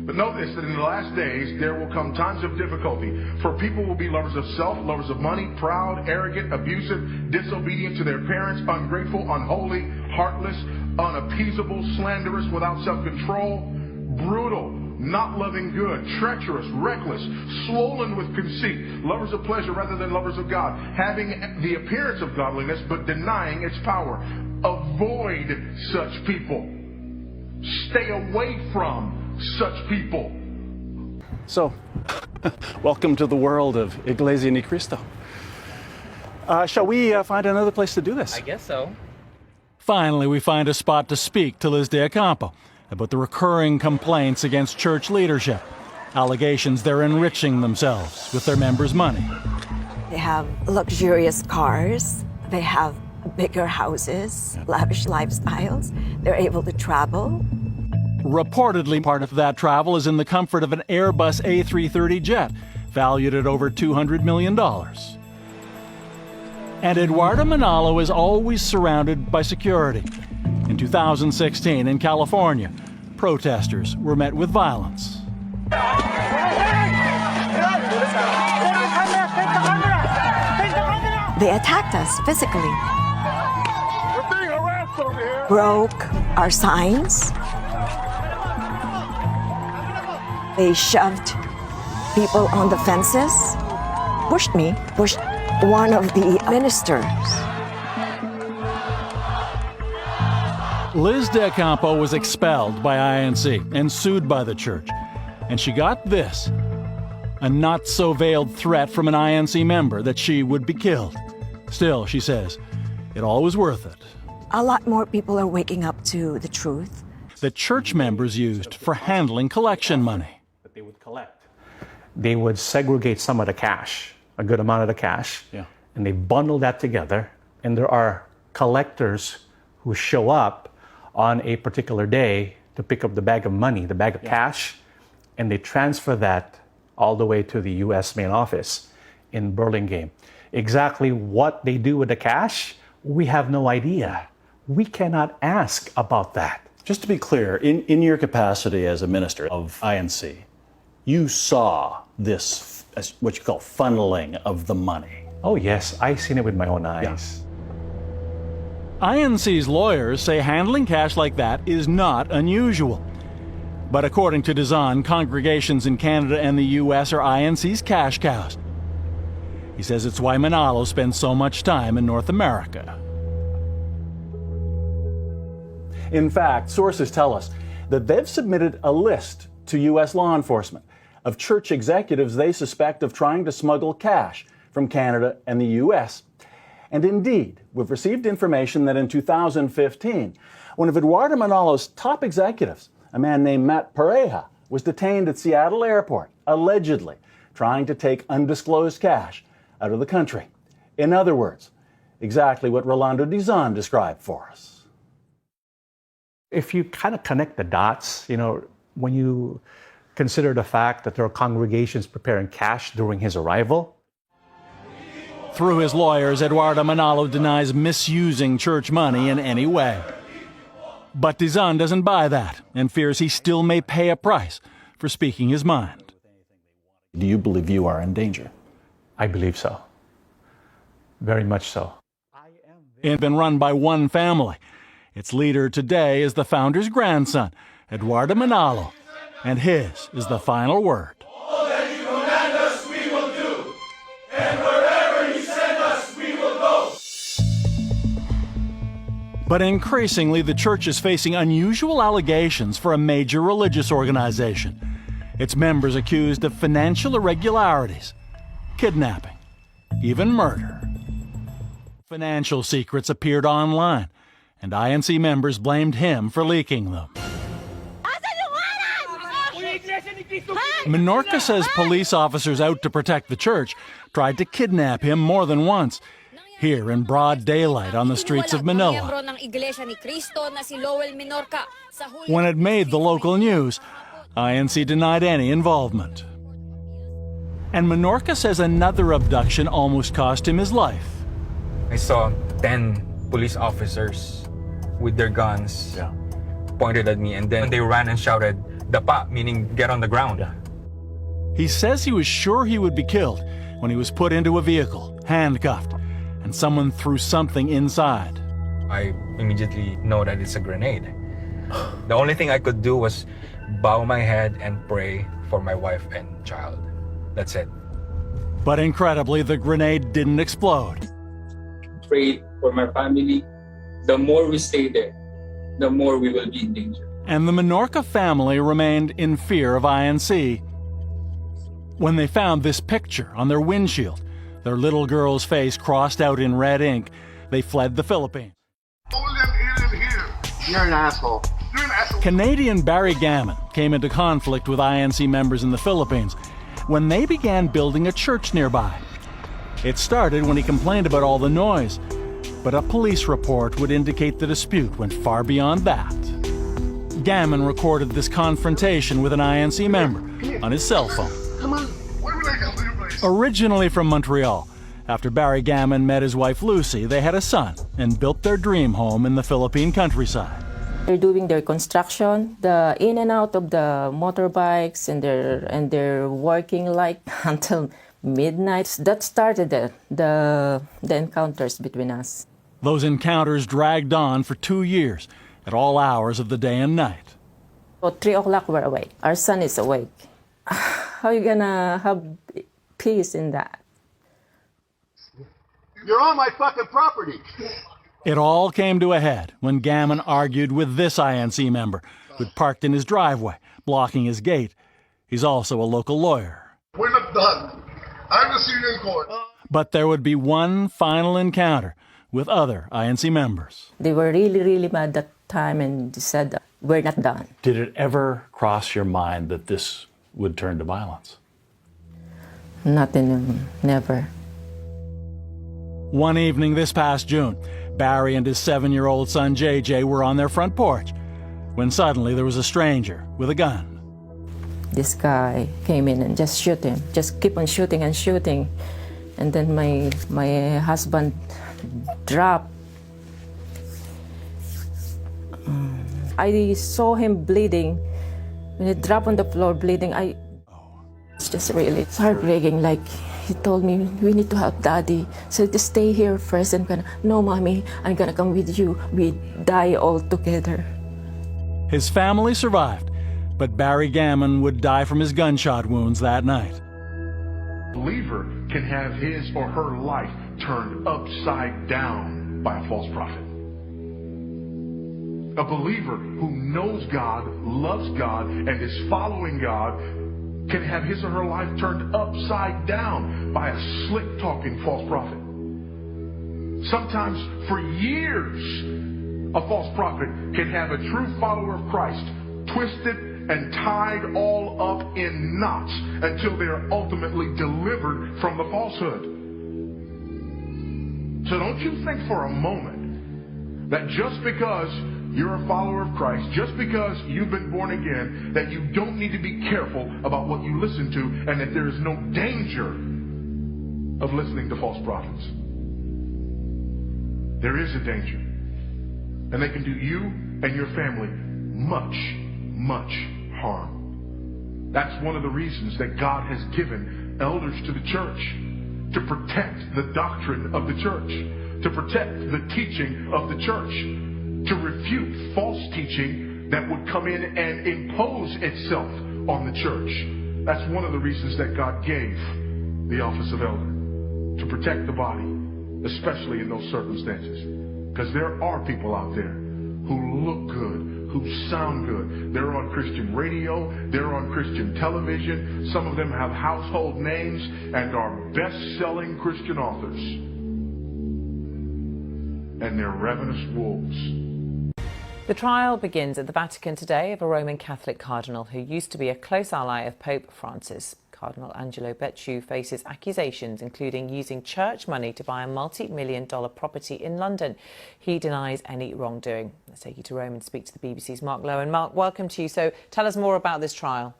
But know this, that in the last days there will come times of difficulty. For people will be lovers of self, lovers of money, proud, arrogant, abusive, disobedient to their parents, ungrateful, unholy, heartless, unappeasable, slanderous, without self-control, brutal, not loving good, treacherous, reckless, swollen with conceit, lovers of pleasure rather than lovers of God, having the appearance of godliness but denying its power. Avoid such people. Stay away from such people. So, welcome to the world of Iglesia ni Cristo. Shall we find another place to do this? I guess so. Finally, we find a spot to speak to Liz De Ocampo about the recurring complaints against church leadership, allegations they're enriching themselves with their members' money. They have luxurious cars, they have bigger houses, lavish lifestyles, they're able to travel. Reportedly, part of that travel is in the comfort of an Airbus A330 jet, valued at over $200 million. And Eduardo Manalo is always surrounded by security. In 2016, in California, protesters were met with violence. They attacked us physically. Broke our signs. They shoved people on the fences, pushed one of the ministers. Liz De Ocampo was expelled by INC and sued by the church. And she got this, a not-so-veiled threat from an INC member that she would be killed. Still, she says, it all was worth it. A lot more people are waking up to the truth that church members used for handling collection money. That they would collect. They would segregate some of the cash, a good amount of the cash, and they bundle that together. And there are collectors who show up on a particular day to pick up the bag of money, the bag of cash, and they transfer that all the way to the U.S. main office in Burlingame. Exactly what they do with the cash, we have no idea. We cannot ask about that. Just to be clear, in your capacity as a minister of INC, you saw this, as what you call funneling of the money. Oh yes, I've seen it with my own eyes. INC's lawyers say handling cash like that is not unusual. But according to Dizon, congregations in Canada and the U.S. are INC's cash cows. He says it's why Manalo spends so much time in North America. In fact, sources tell us that they've submitted a list to U.S. law enforcement of church executives they suspect of trying to smuggle cash from Canada and the U.S. And indeed, we've received information that in 2015, one of Eduardo Manalo's top executives, a man named Matt Pareja, was detained at Seattle Airport, allegedly trying to take undisclosed cash out of the country. In other words, exactly what Rolando Dizon described for us. If you kind of connect the dots, when you consider the fact that there are congregations preparing cash during his arrival. Through his lawyers, Eduardo Manalo denies misusing church money in any way. But Dizon doesn't buy that and fears he still may pay a price for speaking his mind. Do you believe you are in danger? I believe so. Very much so. It's been run by one family. Its leader today is the founder's grandson, Eduardo Manalo, and his is the final word. All that you command us, we will do, and wherever you send us, we will go. But increasingly, the church is facing unusual allegations for a major religious organization. Its members accused of financial irregularities, kidnapping, even murder. Financial secrets appeared online, and INC members blamed him for leaking them. Menorca says police officers out to protect the church tried to kidnap him more than once, here in broad daylight on the streets of Manila. When it made the local news, INC denied any involvement. And Menorca says another abduction almost cost him his life. I saw 10 police officers with their guns pointed at me, and then they ran and shouted, dapa, meaning get on the ground. He says he was sure he would be killed when he was put into a vehicle, handcuffed, and someone threw something inside. I immediately know that it's a grenade. The only thing I could do was bow my head and pray for my wife and child. That's it. But incredibly, the grenade didn't explode. Prayed for my family. The more we stay there, the more we will be in danger. And the Menorca family remained in fear of INC. When they found this picture on their windshield, their little girl's face crossed out in red ink, they fled the Philippines. You're an asshole. You're an asshole. Canadian Barry Gammon came into conflict with INC members in the Philippines when they began building a church nearby. It started when he complained about all the noise, but a police report would indicate the dispute went far beyond that. Gammon recorded this confrontation with an INC member on his cell phone. Come on. Where will I go? Where will I go? Originally from Montreal, after Barry Gammon met his wife Lucy, they had a son and built their dream home in the Philippine countryside. They're doing their construction, the in and out of the motorbikes, and they're working like until midnight. That started the encounters between us. Those encounters dragged on for 2 years, at all hours of the day and night. So 3 o'clock we're awake. Our son is awake. How are you gonna have peace in that? You're on my fucking property. It all came to a head when Gammon argued with this INC member who'd parked in his driveway, blocking his gate. He's also a local lawyer. We're not done. I will see you in court. But there would be one final encounter with other INC members. They were really, really mad that time and said, we're not done. Did it ever cross your mind that this would turn to violence? Nothing, never. One evening this past June, Barry and his 7-year-old son JJ were on their front porch when suddenly there was a stranger with a gun. This guy came in and just shoot him, just keep on shooting and shooting. And then my husband dropped. I saw him bleeding. When he dropped on the floor bleeding, it's just really heartbreaking. Like, he told me, we need to help Daddy. So just stay here first. And no, Mommy, I'm gonna come with you. We die all together. His family survived, but Barry Gammon would die from his gunshot wounds that night. A believer can have his or her life turned upside down by a false prophet. A believer who knows God, loves God, and is following God can have his or her life turned upside down by a slick-talking false prophet. Sometimes for years, a false prophet can have a true follower of Christ twisted and tied all up in knots until they are ultimately delivered from the falsehood. So don't you think for a moment that just because you're a follower of Christ, just because you've been born again, that you don't need to be careful about what you listen to, and that there is no danger of listening to false prophets. There is a danger. And they can do you and your family much, much harm. That's one of the reasons that God has given elders to the church, to protect the doctrine of the church, to protect the teaching of the church, to refute false teaching that would come in and impose itself on the church. That's one of the reasons that God gave the office of elder, to protect the body, especially in those circumstances. Because there are people out there who look good, who sound good. They're on Christian radio, they're on Christian television. Some of them have household names and are best-selling Christian authors. And they're ravenous wolves. The trial begins at the Vatican today of a Roman Catholic cardinal who used to be a close ally of Pope Francis. Cardinal Angelo Becciu faces accusations including using church money to buy a multi-million-dollar property in London. He denies any wrongdoing. Let's take you to Rome and speak to the BBC's Mark Lowen. Mark, welcome to you. So tell us more about this trial.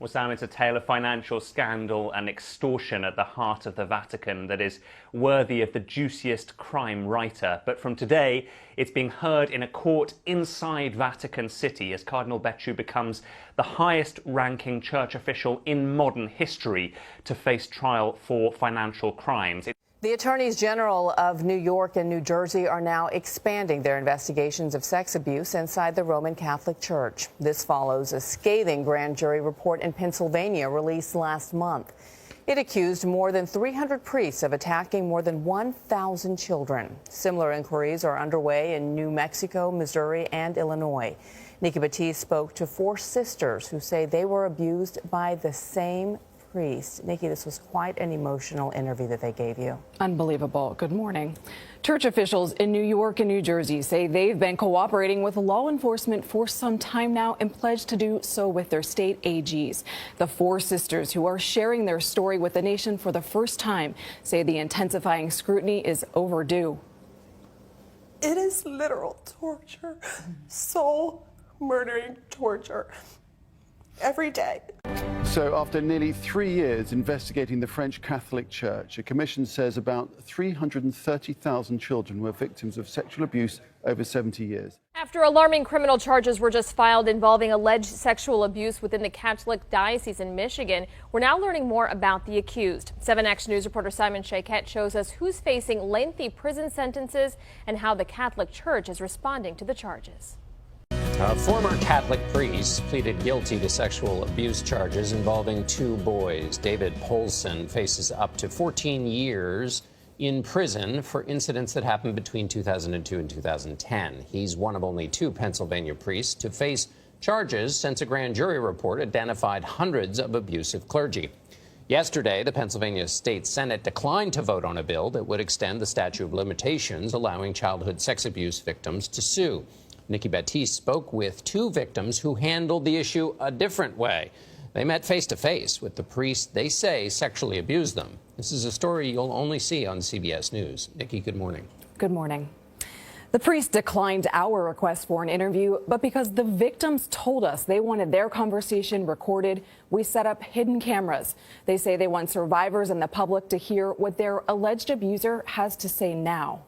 Well, Sam, it's a tale of financial scandal and extortion at the heart of the Vatican that is worthy of the juiciest crime writer. But from today, it's being heard in a court inside Vatican City as Cardinal Becciu becomes the highest-ranking church official in modern history to face trial for financial crimes. The attorneys general of New York and New Jersey are now expanding their investigations of sex abuse inside the Roman Catholic Church. This follows a scathing grand jury report in Pennsylvania released last month. It accused more than 300 priests of attacking more than 1,000 children. Similar inquiries are underway in New Mexico, Missouri, and Illinois. Nikki Batiste spoke to 4 sisters who say they were abused by the same priest. Nikki, this was quite an emotional interview that they gave you. Unbelievable. Good morning. Church officials in New York and New Jersey say they've been cooperating with law enforcement for some time now and pledged to do so with their state AGs. The 4 sisters who are sharing their story with the nation for the first time say the intensifying scrutiny is overdue. It is literal torture, soul murdering torture every day. So after nearly 3 years investigating the French Catholic Church, a commission says about 330,000 children were victims of sexual abuse over 70 years. After alarming criminal charges were just filed involving alleged sexual abuse within the Catholic Diocese in Michigan, we're now learning more about the accused. 7 Action News reporter Simon Shakett shows us who's facing lengthy prison sentences and how the Catholic Church is responding to the charges. A former Catholic priest pleaded guilty to sexual abuse charges involving 2 boys. David Polson faces up to 14 years in prison for incidents that happened between 2002 and 2010. He's one of only 2 Pennsylvania priests to face charges since a grand jury report identified hundreds of abusive clergy. Yesterday, the Pennsylvania State Senate declined to vote on a bill that would extend the statute of limitations allowing childhood sex abuse victims to sue. Nikki Batiste spoke with 2 victims who handled the issue a different way. They met face-to-face with the priest they say sexually abused them. This is a story you'll only see on CBS News. Nikki, good morning. Good morning. The priest declined our request for an interview, but because the victims told us they wanted their conversation recorded, we set up hidden cameras. They say they want survivors and the public to hear what their alleged abuser has to say now.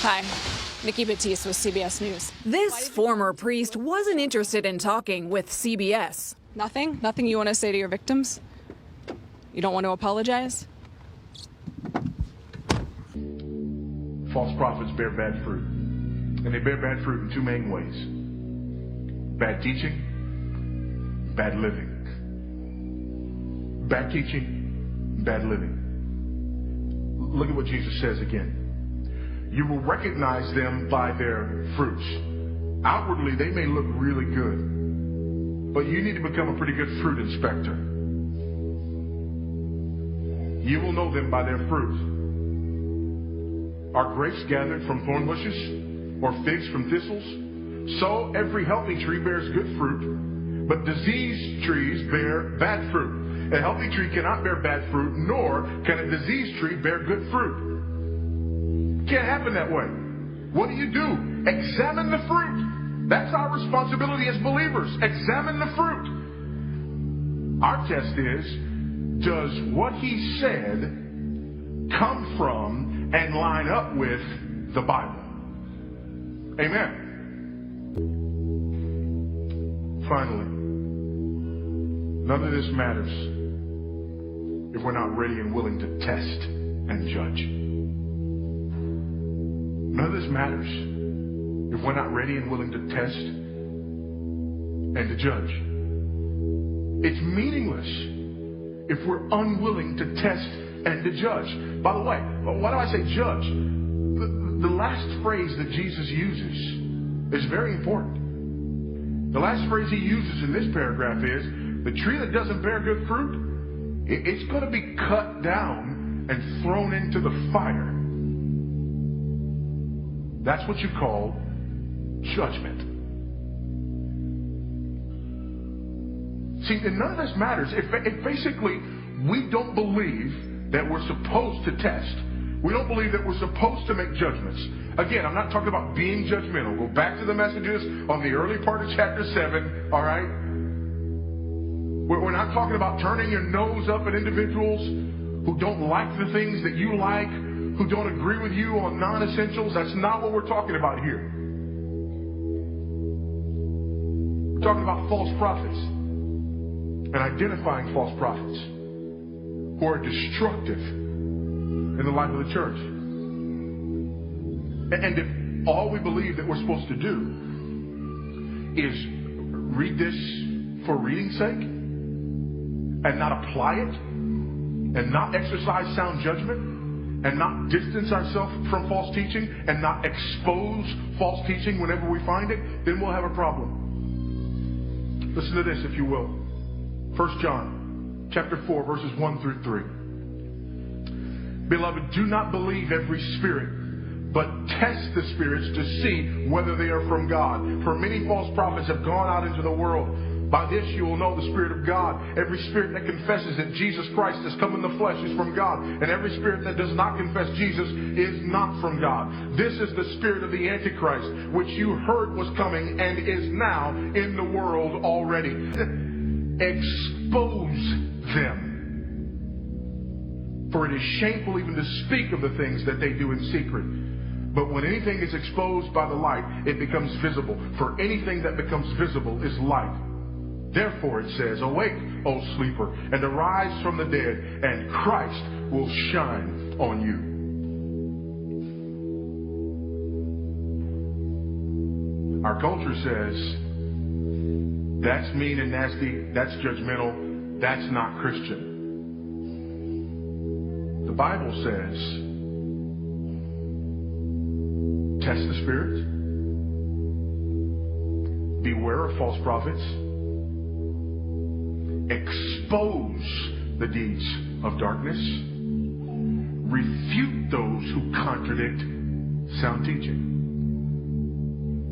Hi, Nikki Batiste with CBS News. This former priest wasn't interested in talking with CBS. Nothing? Nothing you want to say to your victims? You don't want to apologize? False prophets bear bad fruit. And they bear bad fruit in 2 main ways. Bad teaching, bad living. Bad teaching, bad living. Look at what Jesus says again. You will recognize them by their fruits. Outwardly, they may look really good, but you need to become a pretty good fruit inspector. You will know them by their fruit. Are grapes gathered from thorn bushes or figs from thistles? So every healthy tree bears good fruit, but diseased trees bear bad fruit. A healthy tree cannot bear bad fruit, nor can a diseased tree bear good fruit. Can't happen that way. What do? Examine the fruit. That's our responsibility as believers. Examine the fruit. Our test is, does what he said come from and line up with the Bible? Amen. Finally, none of this matters if we're not ready and willing to test and judge. None of this matters if we're not ready and willing to test and to judge. It's meaningless if we're unwilling to test and to judge. By the way, why do I say judge? The last phrase that Jesus uses is very important. The last phrase he uses in this paragraph is, the tree that doesn't bear good fruit, it's going to be cut down and thrown into the fire. That's what you call judgment. See, and none of this matters if basically we don't believe that we're supposed to test. We don't believe that we're supposed to make judgments. Again, I'm not talking about being judgmental. Go back to the messages on the early part of chapter 7, all right? We're not talking about turning your nose up at individuals who don't like the things that you like, who don't agree with you on non-essentials. That's not what we're talking about here. We're talking about false prophets and identifying false prophets who are destructive in the life of the church. And if all we believe that we're supposed to do is read this for reading's sake and not apply it and not exercise sound judgment and not distance ourselves from false teaching and not expose false teaching whenever we find it, then we'll have a problem. Listen to this, if you will. 1 John chapter 4, verses 1 through 3. Beloved, do not believe every spirit, but test the spirits to see whether they are from God. For many false prophets have gone out into the world. By this you will know the Spirit of God. Every spirit that confesses that Jesus Christ has come in the flesh is from God. And every spirit that does not confess Jesus is not from God. This is the spirit of the Antichrist, which you heard was coming and is now in the world already. Expose them. For it is shameful even to speak of the things that they do in secret. But when anything is exposed by the light, it becomes visible. For anything that becomes visible is light. Therefore it says, awake, O sleeper, and arise from the dead, and Christ will shine on you. Our culture says, that's mean and nasty, that's judgmental, that's not Christian. The Bible says, test the spirits, beware of false prophets, expose the deeds of darkness, refute those who contradict sound teaching.